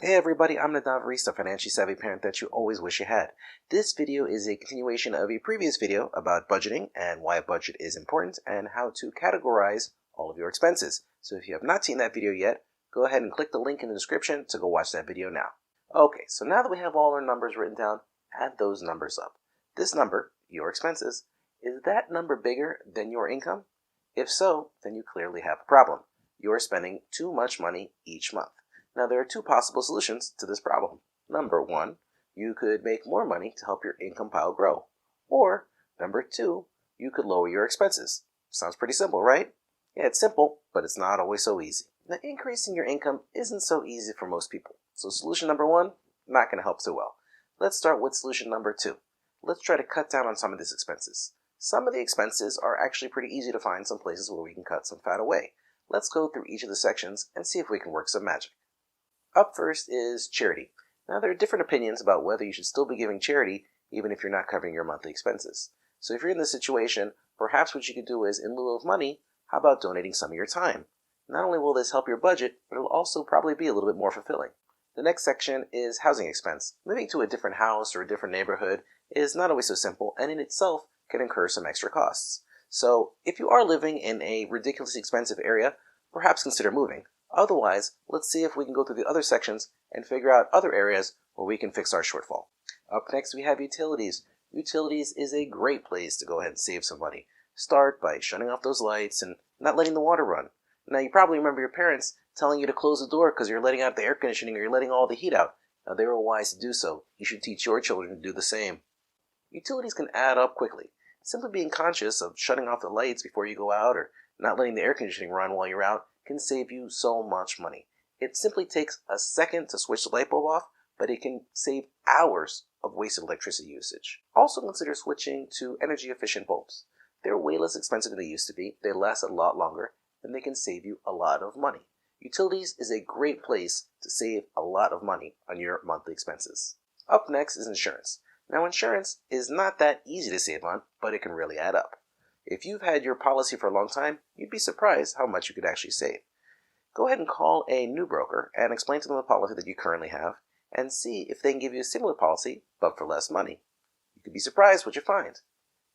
Hey everybody, I'm Nadav Reese, the financially savvy parent that you always wish you had. This video is a continuation of a previous video about budgeting and why a budget is important and how to categorize all of your expenses. So if you have not seen that video yet, go ahead and click the link in the description to go watch that video now. Okay, so now that we have all our numbers written down, add those numbers up. This number, your expenses, is that number bigger than your income? If so, then you clearly have a problem. You are spending too much money each month. Now, there are two possible solutions to this problem. Number one, you could make more money to help your income pile grow. Or, number two, you could lower your expenses. Sounds pretty simple, right? Yeah, it's simple, but it's not always so easy. Now, increasing your income isn't so easy for most people. So solution number one, not going to help so well. Let's start with solution number two. Let's try to cut down on some of these expenses. Some of the expenses are actually pretty easy to find some places where we can cut some fat away. Let's go through each of the sections and see if we can work some magic. Up first is charity. Now, there are different opinions about whether you should still be giving charity even if you're not covering your monthly expenses. So if you're in this situation, perhaps what you could do is, in lieu of money, how about donating some of your time? Not only will this help your budget, but it'll also probably be a little bit more fulfilling. The next section is housing expense. Moving to a different house or a different neighborhood is not always so simple, and in itself can incur some extra costs. So if you are living in a ridiculously expensive area, perhaps consider moving. Otherwise, let's see if we can go through the other sections and figure out other areas where we can fix our shortfall. Up next, we have utilities. Utilities is a great place to go ahead and save some money. Start by shutting off those lights and not letting the water run. Now, you probably remember your parents telling you to close the door because you're letting out the air conditioning or you're letting all the heat out. Now, they were wise to do so. You should teach your children to do the same. Utilities can add up quickly. Simply being conscious of shutting off the lights before you go out or not letting the air conditioning run while you're out can save you so much money. It simply takes a second to switch the light bulb off, but it can save hours of wasted electricity usage. Also consider switching to energy efficient bulbs. They're way less expensive than they used to be, they last a lot longer, and they can save you a lot of money. Utilities is a great place to save a lot of money on your monthly expenses. Up next is insurance. Now, insurance is not that easy to save on, but it can really add up. If you've had your policy for a long time, you'd be surprised how much you could actually save. Go ahead and call a new broker and explain to them the policy that you currently have and see if they can give you a similar policy, but for less money. You could be surprised what you find.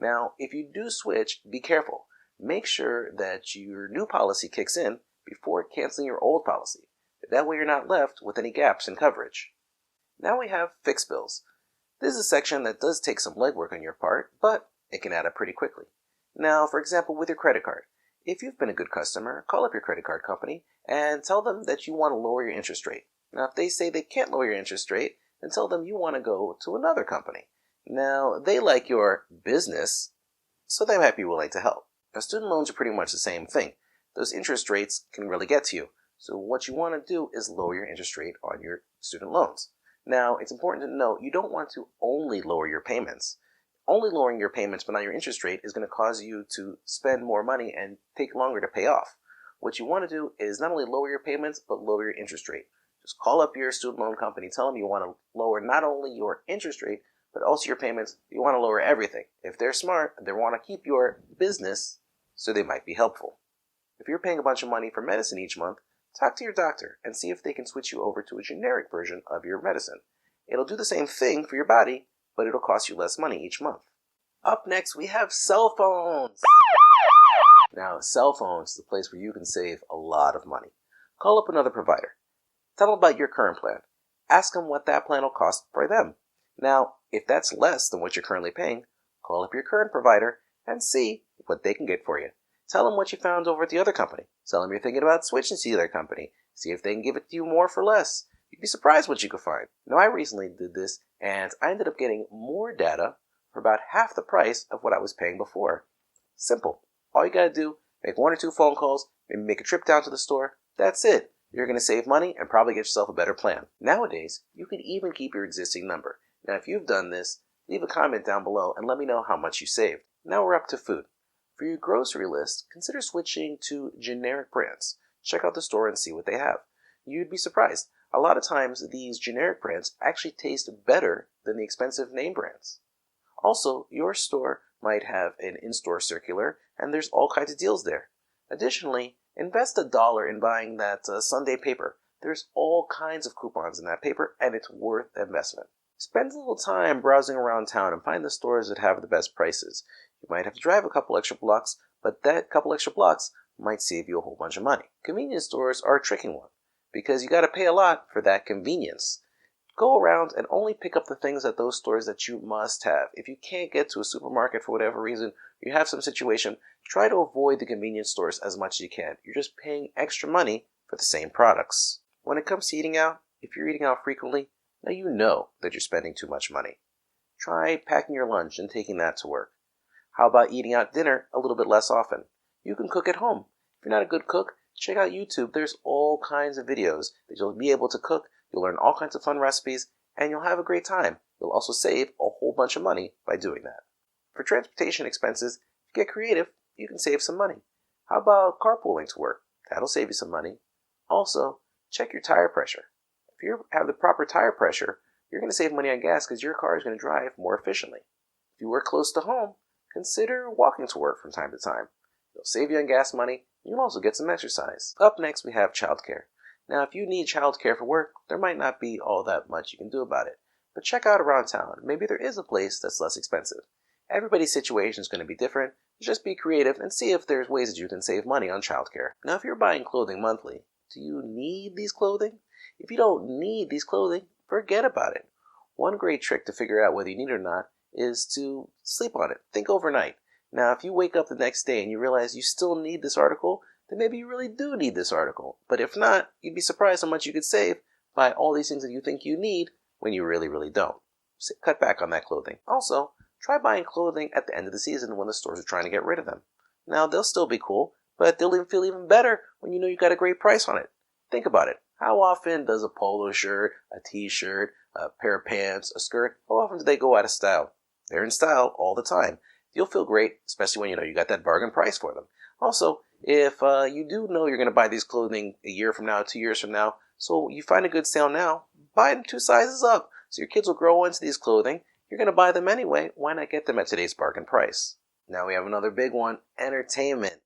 Now, if you do switch, be careful. Make sure that your new policy kicks in before canceling your old policy. That way you're not left with any gaps in coverage. Now we have fixed bills. This is a section that does take some legwork on your part, but it can add up pretty quickly. Now, for example, with your credit card. If you've been a good customer, call up your credit card company and tell them that you want to lower your interest rate. Now, if they say they can't lower your interest rate, then tell them you want to go to another company. Now, they like your business, so they might be willing to help. Now, student loans are pretty much the same thing. Those interest rates can really get to you. So what you want to do is lower your interest rate on your student loans. Now, it's important to note you don't want to only lower your payments. Only lowering your payments but not your interest rate is going to cause you to spend more money and take longer to pay off. What you want to do is not only lower your payments but lower your interest rate. Just call up your student loan company, tell them you want to lower not only your interest rate but also your payments. You want to lower everything. If they're smart, they want to keep your business, so they might be helpful. If you're paying a bunch of money for medicine each month, talk to your doctor and see if they can switch you over to a generic version of your medicine. It'll do the same thing for your body, but it'll cost you less money each month. Up next, we have cell phones. Now, cell phones is the place where you can save a lot of money. Call up another provider. Tell them about your current plan. Ask them what that plan will cost for them. Now, if that's less than what you're currently paying, call up your current provider and see what they can get for you. Tell them what you found over at the other company. Tell them you're thinking about switching to the other company. See if they can give it to you more for less. You'd be surprised what you could find. Now, I recently did this, and I ended up getting more data for about half the price of what I was paying before. Simple. All you gotta do, make 1 or 2 phone calls, maybe make a trip down to the store. That's it. You're gonna save money and probably get yourself a better plan. Nowadays, you can even keep your existing number. Now, if you've done this, leave a comment down below and let me know how much you saved. Now we're up to food. For your grocery list, consider switching to generic brands. Check out the store and see what they have. You'd be surprised. A lot of times, these generic brands actually taste better than the expensive name brands. Also, your store might have an in-store circular, and there's all kinds of deals there. Additionally, invest $1 in buying that Sunday paper. There's all kinds of coupons in that paper, and it's worth the investment. Spend a little time browsing around town and find the stores that have the best prices. You might have to drive a couple extra blocks, but that couple extra blocks might save you a whole bunch of money. Convenience stores are a tricky one because you got to pay a lot for that convenience. Go around and only pick up the things at those stores that you must have. If you can't get to a supermarket for whatever reason, you have some situation, try to avoid the convenience stores as much as you can. You're just paying extra money for the same products. When it comes to eating out, if you're eating out frequently, now you know that you're spending too much money. Try packing your lunch and taking that to work. How about eating out dinner a little bit less often? You can cook at home. If you're not a good cook, check out YouTube. There's all kinds of videos that you'll be able to cook. You'll learn all kinds of fun recipes, and you'll have a great time. You'll also save a whole bunch of money by doing that. For transportation expenses, if you get creative, you can save some money. How about carpooling to work? That'll save you some money. Also, check your tire pressure. If you have the proper tire pressure, you're going to save money on gas because your car is going to drive more efficiently. If you work close to home, consider walking to work from time to time. It'll save you on gas money, and you'll also get some exercise. Up next, we have childcare. Now, if you need childcare for work, there might not be all that much you can do about it. But check out around town. Maybe there is a place that's less expensive. Everybody's situation is going to be different. Just be creative and see if there's ways that you can save money on childcare. Now, if you're buying clothing monthly, do you need these clothing? If you don't need these clothing, forget about it. One great trick to figure out whether you need it or not is to sleep on it. Think overnight. Now, if you wake up the next day and you realize you still need this article, then maybe you really do need this article. But if not, you'd be surprised how much you could save by all these things that you think you need when you really, really don't. So cut back on that clothing. Also, try buying clothing at the end of the season when the stores are trying to get rid of them. Now, they'll still be cool, but they'll even feel even better when you know you got a great price on it. Think about it. How often does a polo shirt, a t-shirt, a pair of pants, a skirt, how often do they go out of style? They're in style all the time. You'll feel great, especially when you know you got that bargain price for them. Also, if you do know you're going to buy these clothing a year from now, 2 years from now, so you find a good sale now, buy them 2 sizes up. So your kids will grow into these clothing. You're going to buy them anyway. Why not get them at today's bargain price? Now we have another big one, entertainment.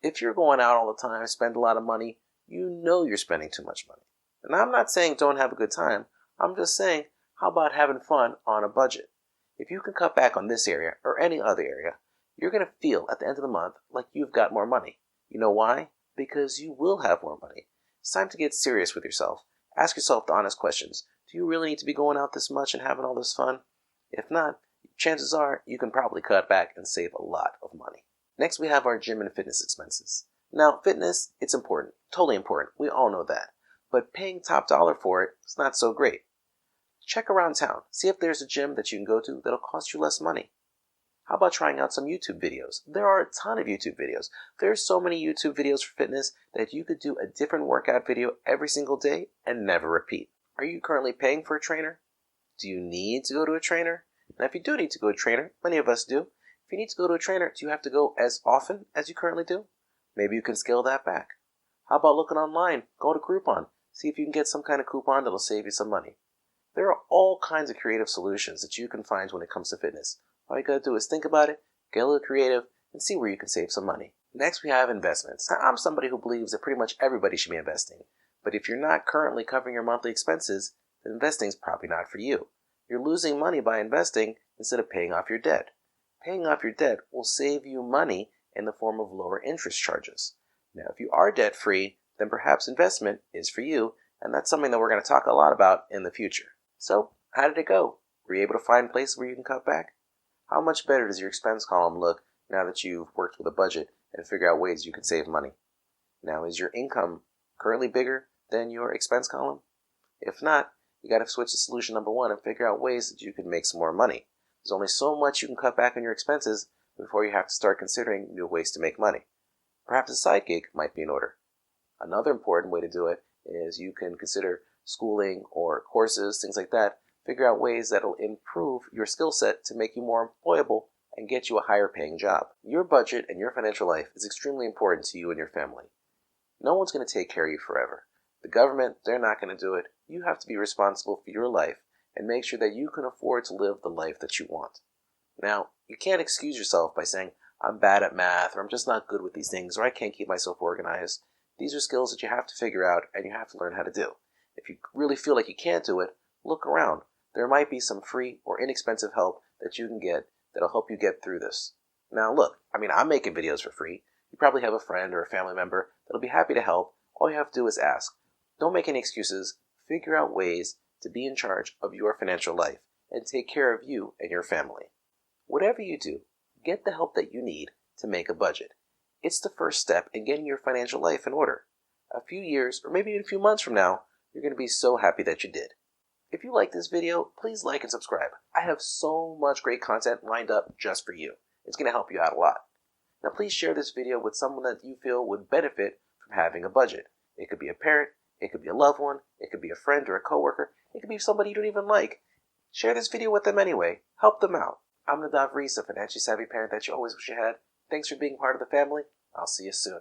If you're going out all the time, spend a lot of money, you know you're spending too much money. And I'm not saying don't have a good time. I'm just saying, how about having fun on a budget? If you can cut back on this area or any other area, you're going to feel at the end of the month like you've got more money. You know why? Because you will have more money. It's time to get serious with yourself. Ask yourself the honest questions. Do you really need to be going out this much and having all this fun? If not, chances are you can probably cut back and save a lot of money. Next, we have our gym and fitness expenses. Now, fitness, it's important. Totally important. We all know that. But paying top dollar for it is not so great. Check around town. See if there's a gym that you can go to that'll cost you less money. How about trying out some YouTube videos? There are a ton of YouTube videos. There's so many YouTube videos for fitness that you could do a different workout video every single day and never repeat. Are you currently paying for a trainer? Do you need to go to a trainer? Now, if you do need to go to a trainer, many of us do. If you need to go to a trainer, do you have to go as often as you currently do? Maybe you can scale that back. How about looking online? Go to Groupon. See if you can get some kind of coupon that'll save you some money. There are all kinds of creative solutions that you can find when it comes to fitness. All you gotta do is think about it, get a little creative, and see where you can save some money. Next, we have investments. Now, I'm somebody who believes that pretty much everybody should be investing. But if you're not currently covering your monthly expenses, then investing is probably not for you. You're losing money by investing instead of paying off your debt. Paying off your debt will save you money in the form of lower interest charges. Now, if you are debt-free, then perhaps investment is for you, and that's something that we're going to talk a lot about in the future. So, how did it go? Were you able to find places where you can cut back? How much better does your expense column look now that you've worked with a budget and figure out ways you can save money? Now, is your income currently bigger than your expense column? If not, you got to switch to solution number 1 and figure out ways that you can make some more money. There's only so much you can cut back on your expenses before you have to start considering new ways to make money. Perhaps a side gig might be in order. Another important way to do it is you can consider schooling or courses, things like that. Figure out ways that will improve your skill set to make you more employable and get you a higher paying job. Your budget and your financial life is extremely important to you and your family. No one's going to take care of you forever. The government, they're not going to do it. You have to be responsible for your life and make sure that you can afford to live the life that you want. Now, you can't excuse yourself by saying, I'm bad at math, or I'm just not good with these things, or I can't keep myself organized. These are skills that you have to figure out and you have to learn how to do. If you really feel like you can't do it, look around. There might be some free or inexpensive help that you can get that'll help you get through this. Now look, I'm making videos for free. You probably have a friend or a family member that'll be happy to help. All you have to do is ask. Don't make any excuses. Figure out ways to be in charge of your financial life and take care of you and your family. Whatever you do, get the help that you need to make a budget. It's the first step in getting your financial life in order. A few years, or maybe even a few months from now, you're going to be so happy that you did. If you like this video, please like and subscribe. I have so much great content lined up just for you. It's going to help you out a lot. Now please share this video with someone that you feel would benefit from having a budget. It could be a parent, it could be a loved one, it could be a friend or a coworker, it could be somebody you don't even like. Share this video with them anyway. Help them out. I'm Nadav Reese, a financially savvy parent that you always wish you had. Thanks for being part of the family. I'll see you soon.